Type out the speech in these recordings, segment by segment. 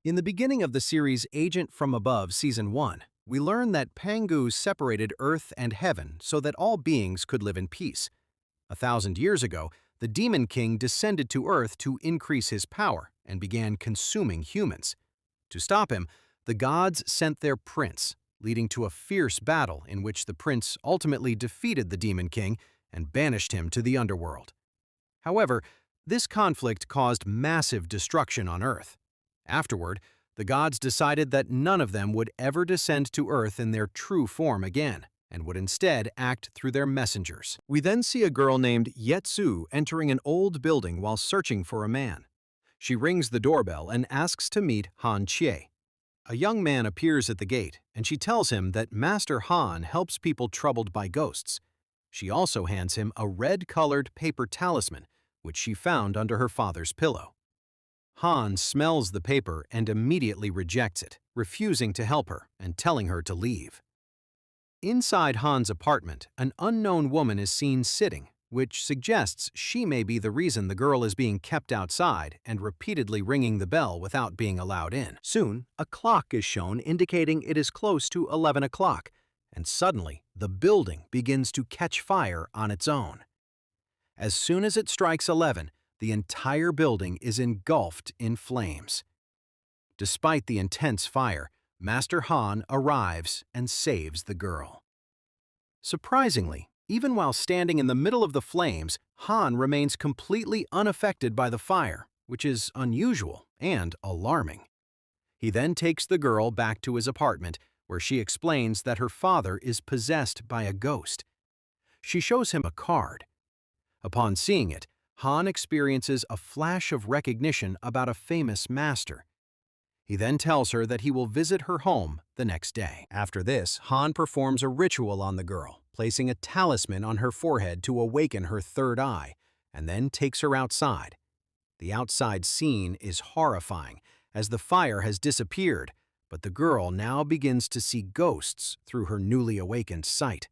In the beginning of the series Agent from Above Season 1, we learn that Pangu separated Earth and Heaven so that all beings could live in peace. 1,000 years ago, the Demon King descended to Earth to increase his power and began consuming humans. To stop him, the gods sent their prince, leading to a fierce battle in which the prince ultimately defeated the Demon King and banished him to the underworld. However, this conflict caused massive destruction on Earth. Afterward, the gods decided that none of them would ever descend to Earth in their true form again, and would instead act through their messengers. We then see a girl named Yetsu entering an old building while searching for a man. She rings the doorbell and asks to meet Han Chie. A young man appears at the gate, and she tells him that Master Han helps people troubled by ghosts. She also hands him a red-colored paper talisman, which she found under her father's pillow. Han smells the paper and immediately rejects it, refusing to help her and telling her to leave. Inside Han's apartment, an unknown woman is seen sitting, which suggests she may be the reason the girl is being kept outside and repeatedly ringing the bell without being allowed in. Soon, a clock is shown indicating it is close to 11 o'clock, and suddenly, the building begins to catch fire on its own. As soon as it strikes 11, the entire building is engulfed in flames. Despite the intense fire, Master Han arrives and saves the girl. Surprisingly, even while standing in the middle of the flames, Han remains completely unaffected by the fire, which is unusual and alarming. He then takes the girl back to his apartment, where she explains that her father is possessed by a ghost. She shows him a card. Upon seeing it, Han experiences a flash of recognition about a famous master. He then tells her that he will visit her home the next day. After this, Han performs a ritual on the girl, placing a talisman on her forehead to awaken her third eye, and then takes her outside. The outside scene is horrifying, as the fire has disappeared, but the girl now begins to see ghosts through her newly awakened sight.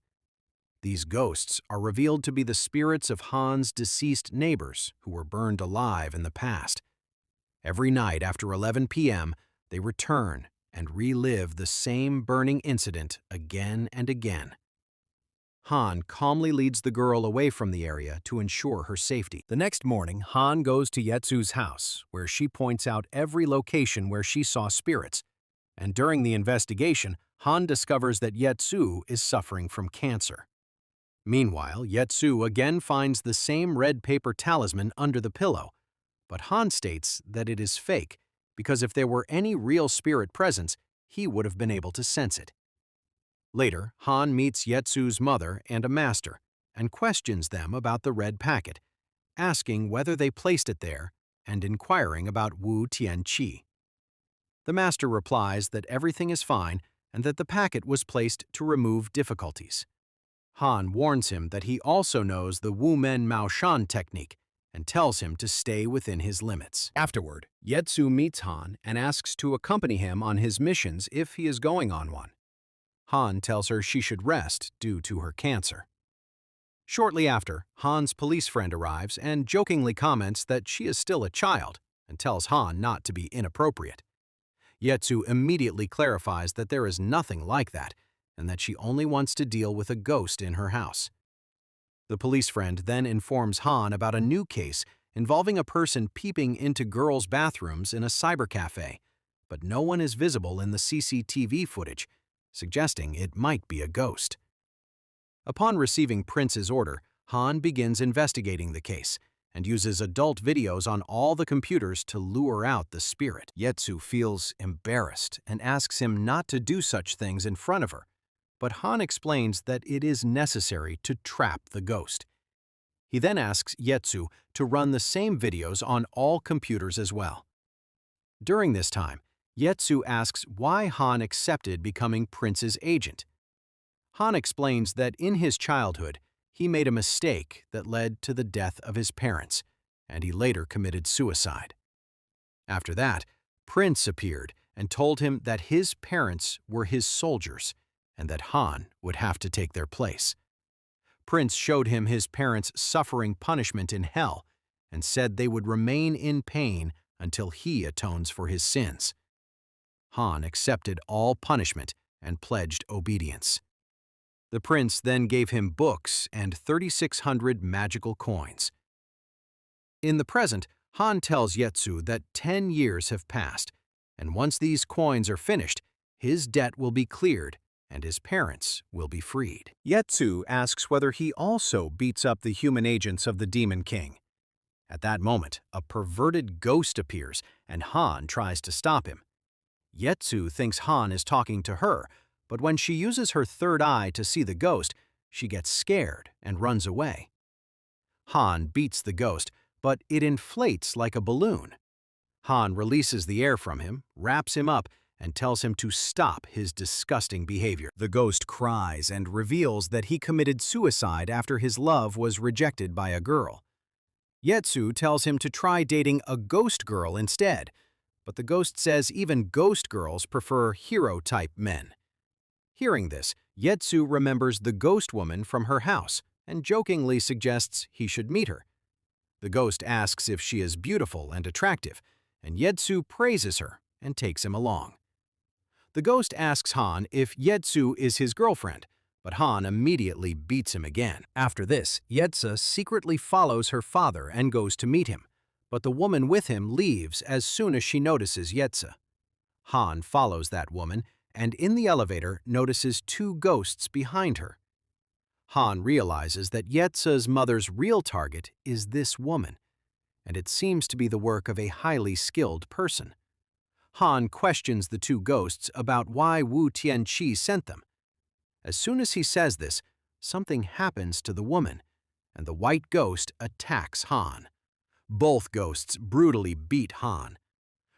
These ghosts are revealed to be the spirits of Han's deceased neighbors who were burned alive in the past. Every night after 11 p.m., they return and relive the same burning incident again and again. Han calmly leads the girl away from the area to ensure her safety. The next morning, Han goes to Yetsu's house, where she points out every location where she saw spirits. And during the investigation, Han discovers that Yetsu is suffering from cancer. Meanwhile, Yetsu again finds the same red paper talisman under the pillow, but Han states that it is fake because if there were any real spirit presence, he would have been able to sense it. Later, Han meets Yetsu's mother and a master and questions them about the red packet, asking whether they placed it there and inquiring about Wu Tianqi. The master replies that everything is fine and that the packet was placed to remove difficulties. Han warns him that he also knows the Wu Men Mao Shan technique and tells him to stay within his limits. Afterward, Yetsu meets Han and asks to accompany him on his missions if he is going on one. Han tells her she should rest due to her cancer. Shortly after, Han's police friend arrives and jokingly comments that she is still a child and tells Han not to be inappropriate. Yetsu immediately clarifies that there is nothing like that and that she only wants to deal with a ghost in her house. The police friend then informs Han about a new case involving a person peeping into girls' bathrooms in a cybercafe, but no one is visible in the CCTV footage, suggesting it might be a ghost. Upon receiving Prince's order, Han begins investigating the case and uses adult videos on all the computers to lure out the spirit. Yetsu feels embarrassed and asks him not to do such things in front of her, but Han explains that it is necessary to trap the ghost. He then asks Yetsu to run the same videos on all computers as well. During this time, Yetsu asks why Han accepted becoming Prince's agent. Han explains that in his childhood, he made a mistake that led to the death of his parents, and he later committed suicide. After that, Prince appeared and told him that his parents were his soldiers, and that Han would have to take their place. Prince showed him his parents suffering punishment in hell and said they would remain in pain until he atones for his sins. Han accepted all punishment and pledged obedience. The prince then gave him books and 3,600 magical coins. In the present, Han tells Yetsu that 10 years have passed, and once these coins are finished, his debt will be cleared and his parents will be freed. Yetsu asks whether he also beats up the human agents of the Demon King. At that moment, a perverted ghost appears, and Han tries to stop him. Yetsu thinks Han is talking to her, but when she uses her third eye to see the ghost, she gets scared and runs away. Han beats the ghost, but it inflates like a balloon. Han releases the air from him, wraps him up, and tells him to stop his disgusting behavior. The ghost cries and reveals that he committed suicide after his love was rejected by a girl. Yetsu tells him to try dating a ghost girl instead, but the ghost says even ghost girls prefer hero-type men. Hearing this, Yetsu remembers the ghost woman from her house and jokingly suggests he should meet her. The ghost asks if she is beautiful and attractive, and Yetsu praises her and takes him along. The ghost asks Han if Yetsu is his girlfriend, but Han immediately beats him again. After this, Yetsu secretly follows her father and goes to meet him, but the woman with him leaves as soon as she notices Yetsu. Han follows that woman and in the elevator notices two ghosts behind her. Han realizes that Yetsu's mother's real target is this woman, and it seems to be the work of a highly skilled person. Han questions the two ghosts about why Wu Tianqi sent them. As soon as he says this, something happens to the woman, and the white ghost attacks Han. Both ghosts brutally beat Han.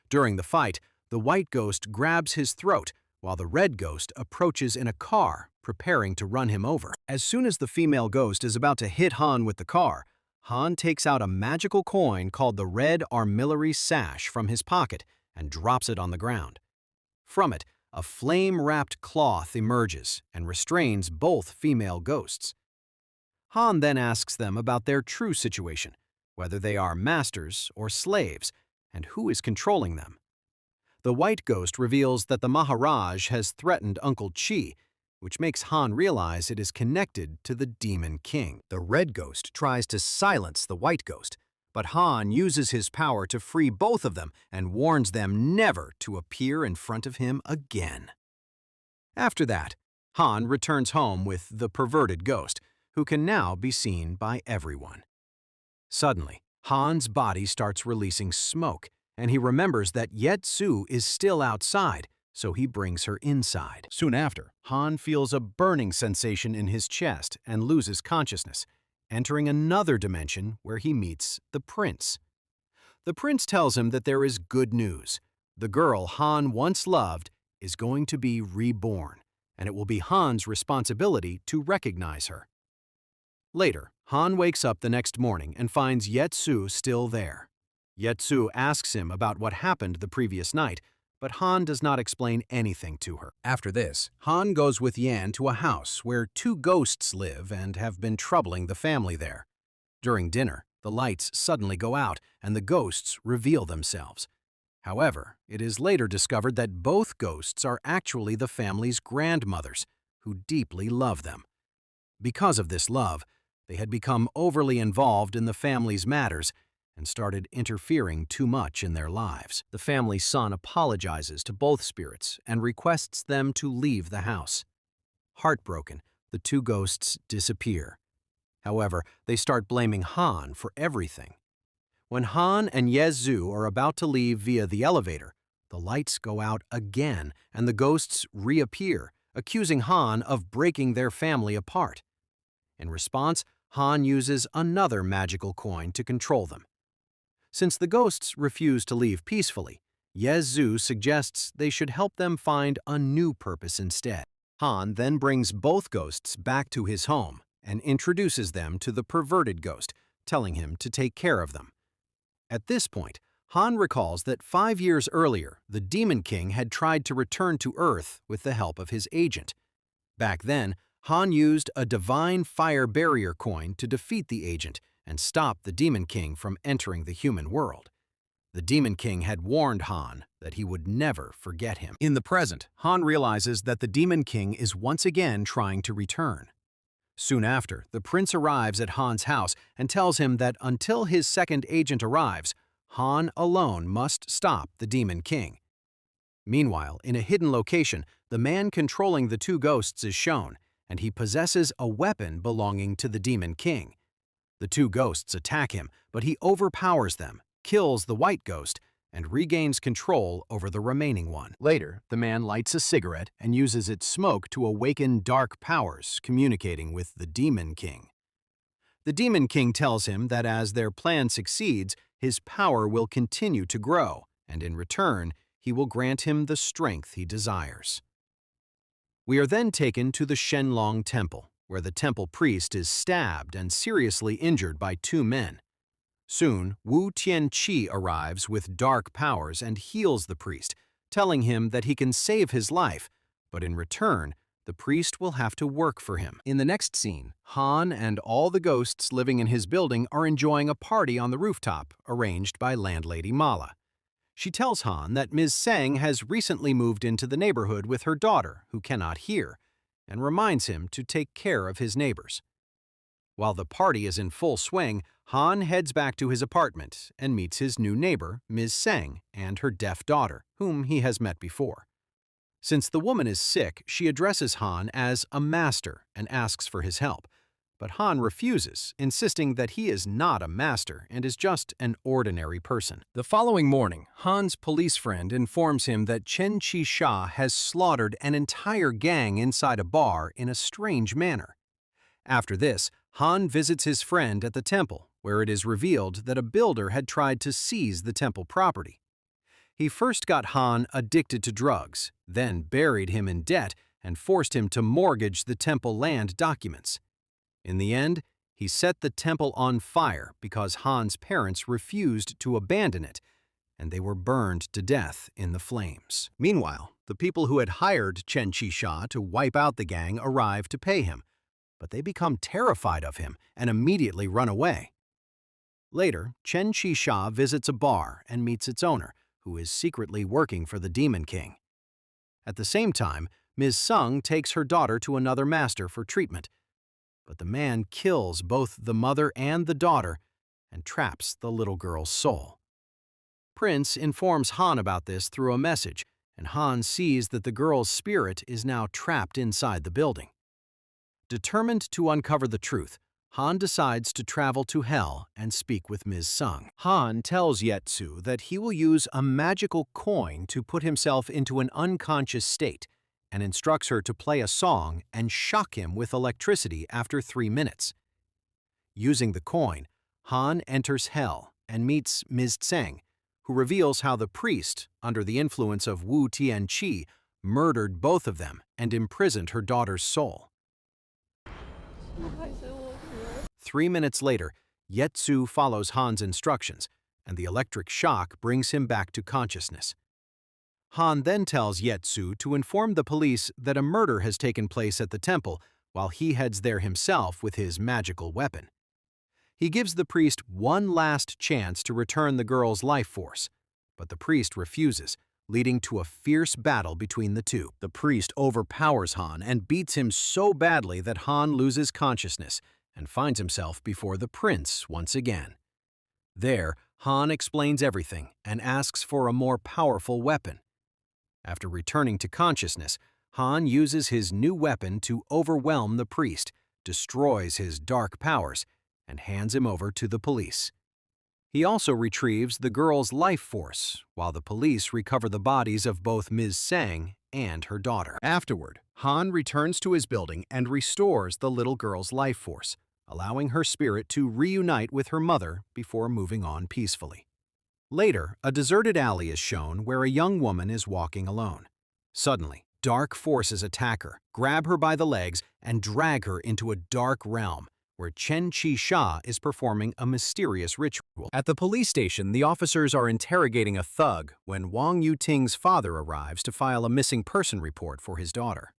During the fight, the white ghost grabs his throat, while the red ghost approaches in a car, preparing to run him over. As soon as the female ghost is about to hit Han with the car, Han takes out a magical coin called the Red Armillary Sash from his pocket and drops it on the ground. From it, a flame-wrapped cloth emerges and restrains both female ghosts. Han then asks them about their true situation, whether they are masters or slaves, and who is controlling them. The white ghost reveals that the Maharaj has threatened Uncle Chi, which makes Han realize it is connected to the Demon King. The red ghost tries to silence the white ghost, but Han uses his power to free both of them and warns them never to appear in front of him again. After that, Han returns home with the perverted ghost, who can now be seen by everyone. Suddenly, Han's body starts releasing smoke, and he remembers that Yetsu is still outside, so he brings her inside. Soon after, Han feels a burning sensation in his chest and loses consciousness, entering another dimension where he meets the prince. The prince tells him that there is good news. The girl Han once loved is going to be reborn, and it will be Han's responsibility to recognize her. Later, Han wakes up the next morning and finds Yetsu still there. Yetsu asks him about what happened the previous night, but Han does not explain anything to her. After this, Han goes with Yan to a house where two ghosts live and have been troubling the family there. During dinner, the lights suddenly go out and the ghosts reveal themselves. However, it is later discovered that both ghosts are actually the family's grandmothers, who deeply love them. Because of this love, they had become overly involved in the family's matters and started interfering too much in their lives. The family's son apologizes to both spirits and requests them to leave the house. Heartbroken, the two ghosts disappear. However, they start blaming Han for everything. When Han and Yezhu are about to leave via the elevator, the lights go out again and the ghosts reappear, accusing Han of breaking their family apart. In response, Han uses another magical coin to control them. Since the ghosts refuse to leave peacefully, Yezhu suggests they should help them find a new purpose instead. Han then brings both ghosts back to his home and introduces them to the perverted ghost, telling him to take care of them. At this point, Han recalls that 5 years earlier, the Demon King had tried to return to Earth with the help of his agent. Back then, Han used a divine fire barrier coin to defeat the agent and stop the Demon King from entering the human world. The Demon King had warned Han that he would never forget him. In the present, Han realizes that the Demon King is once again trying to return. Soon after, the prince arrives at Han's house and tells him that until his second agent arrives, Han alone must stop the Demon King. Meanwhile, in a hidden location, the man controlling the two ghosts is shown, and he possesses a weapon belonging to the Demon King. The two ghosts attack him, but he overpowers them, kills the white ghost, and regains control over the remaining one. Later, the man lights a cigarette and uses its smoke to awaken dark powers communicating with the Demon King. The Demon King tells him that as their plan succeeds, his power will continue to grow, and in return, he will grant him the strength he desires. We are then taken to the Shenlong Temple, where the temple priest is stabbed and seriously injured by two men. Soon, Wu Tianqi arrives with dark powers and heals the priest, telling him that he can save his life, but in return, the priest will have to work for him. In the next scene, Han and all the ghosts living in his building are enjoying a party on the rooftop, arranged by landlady Mala. She tells Han that Ms. Seng has recently moved into the neighborhood with her daughter, who cannot hear, and reminds him to take care of his neighbors. While the party is in full swing, Han heads back to his apartment and meets his new neighbor, Ms. Seng, and her deaf daughter, whom he has met before. Since the woman is sick, she addresses Han as a master and asks for his help. But Han refuses, insisting that he is not a master and is just an ordinary person. The following morning, Han's police friend informs him that Chen Qisha has slaughtered an entire gang inside a bar in a strange manner. After this, Han visits his friend at the temple, where it is revealed that a builder had tried to seize the temple property. He first got Han addicted to drugs, then buried him in debt and forced him to mortgage the temple land documents. In the end, he set the temple on fire because Han's parents refused to abandon it, and they were burned to death in the flames. Meanwhile, the people who had hired Chen Qisha to wipe out the gang arrive to pay him, but they become terrified of him and immediately run away. Later, Chen Qisha visits a bar and meets its owner, who is secretly working for the Demon King. At the same time, Ms. Sung takes her daughter to another master for treatment, but the man kills both the mother and the daughter and traps the little girl's soul. Prince informs Han about this through a message, and Han sees that the girl's spirit is now trapped inside the building. Determined to uncover the truth, Han decides to travel to Hell and speak with Ms. Sung. Han tells Yetsu that he will use a magical coin to put himself into an unconscious state, and instructs her to play a song and shock him with electricity after 3 minutes. Using the coin, Han enters Hell and meets Ms. Tseng, who reveals how the priest, under the influence of Wu Tianqi, murdered both of them and imprisoned her daughter's soul. 3 minutes later, Yetsu follows Han's instructions, and the electric shock brings him back to consciousness. Han then tells Yetsu to inform the police that a murder has taken place at the temple while he heads there himself with his magical weapon. He gives the priest one last chance to return the girl's life force, but the priest refuses, leading to a fierce battle between the two. The priest overpowers Han and beats him so badly that Han loses consciousness and finds himself before the prince once again. There, Han explains everything and asks for a more powerful weapon. After returning to consciousness, Han uses his new weapon to overwhelm the priest, destroys his dark powers, and hands him over to the police. He also retrieves the girl's life force, while the police recover the bodies of both Ms. Seng and her daughter. Afterward, Han returns to his building and restores the little girl's life force, allowing her spirit to reunite with her mother before moving on peacefully. Later, a deserted alley is shown where a young woman is walking alone. Suddenly, dark forces attack her, grab her by the legs, and drag her into a dark realm where Chen Qisha is performing a mysterious ritual. At the police station, the officers are interrogating a thug when Wang Yuting's father arrives to file a missing person report for his daughter.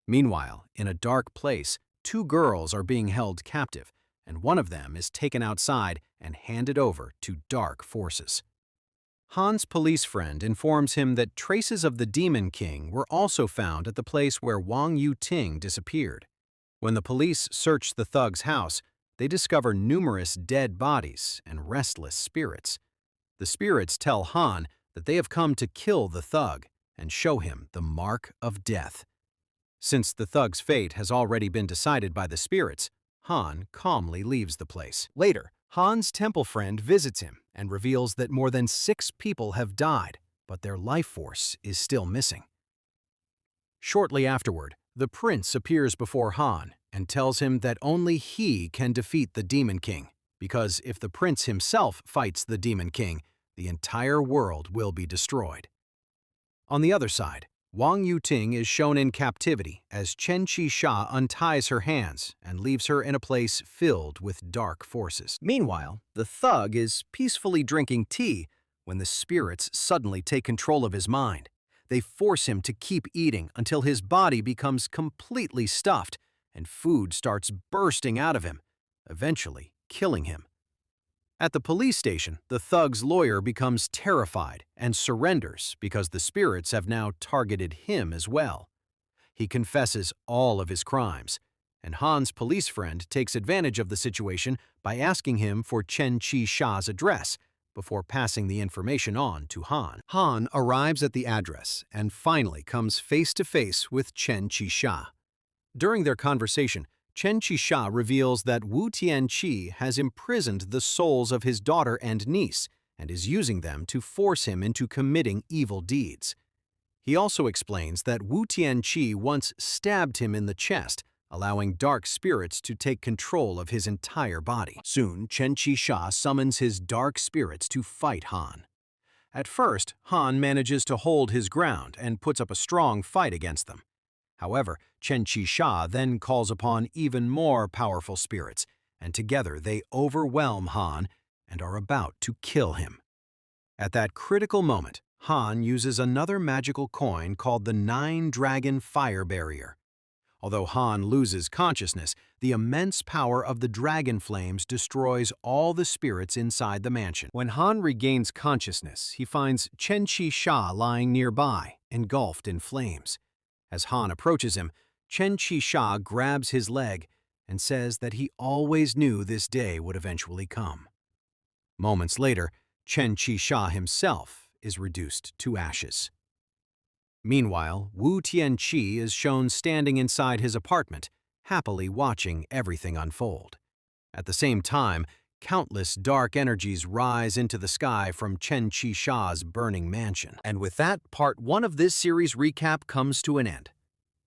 Meanwhile, in a dark place, 2 girls are being held captive, and one of them is taken outside and handed over to dark forces. Han's police friend informs him that traces of the Demon King were also found at the place where Wang Yuting disappeared. When the police search the thug's house, they discover numerous dead bodies and restless spirits. The spirits tell Han that they have come to kill the thug and show him the mark of death. Since the thug's fate has already been decided by the spirits, Han calmly leaves the place. Later, Han's temple friend visits him and reveals that more than 6 people have died, but their life force is still missing. Shortly afterward, the prince appears before Han and tells him that only he can defeat the Demon King, because if the prince himself fights the Demon King, the entire world will be destroyed. On the other side, Wang Yuting is shown in captivity as Chen Qisha unties her hands and leaves her in a place filled with dark forces. Meanwhile, the thug is peacefully drinking tea when the spirits suddenly take control of his mind. They force him to keep eating until his body becomes completely stuffed and food starts bursting out of him, eventually killing him. At the police station, the thug's lawyer becomes terrified and surrenders because the spirits have now targeted him as well. He confesses all of his crimes, and Han's police friend takes advantage of the situation by asking him for Chen Qisha's address before passing the information on to Han. Han arrives at the address and finally comes face to face with Chen Qisha. During their conversation, Chen Qisha reveals that Wu Tianqi has imprisoned the souls of his daughter and niece and is using them to force him into committing evil deeds. He also explains that Wu Tianqi once stabbed him in the chest, allowing dark spirits to take control of his entire body. Soon, Chen Qisha summons his dark spirits to fight Han. At first, Han manages to hold his ground and puts up a strong fight against them. However, Chen Qisha then calls upon even more powerful spirits, and together they overwhelm Han and are about to kill him. At that critical moment, Han uses another magical coin called the 9-Dragon Fire Barrier. Although Han loses consciousness, the immense power of the dragon flames destroys all the spirits inside the mansion. When Han regains consciousness, he finds Chen Qisha lying nearby, engulfed in flames. As Han approaches him, Chen Qisha grabs his leg and says that he always knew this day would eventually come. Moments later, Chen Qisha himself is reduced to ashes. Meanwhile, Wu Tianqi is shown standing inside his apartment, happily watching everything unfold. At the same time, countless dark energies rise into the sky from Chen Qisha's burning mansion. And with that, part 1 of this series recap comes to an end.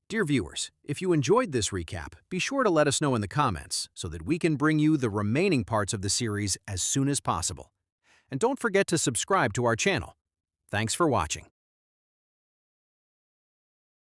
Dear viewers, if you enjoyed this recap, be sure to let us know in the comments so that we can bring you the remaining parts of the series as soon as possible. And don't forget to subscribe to our channel. Thanks for watching.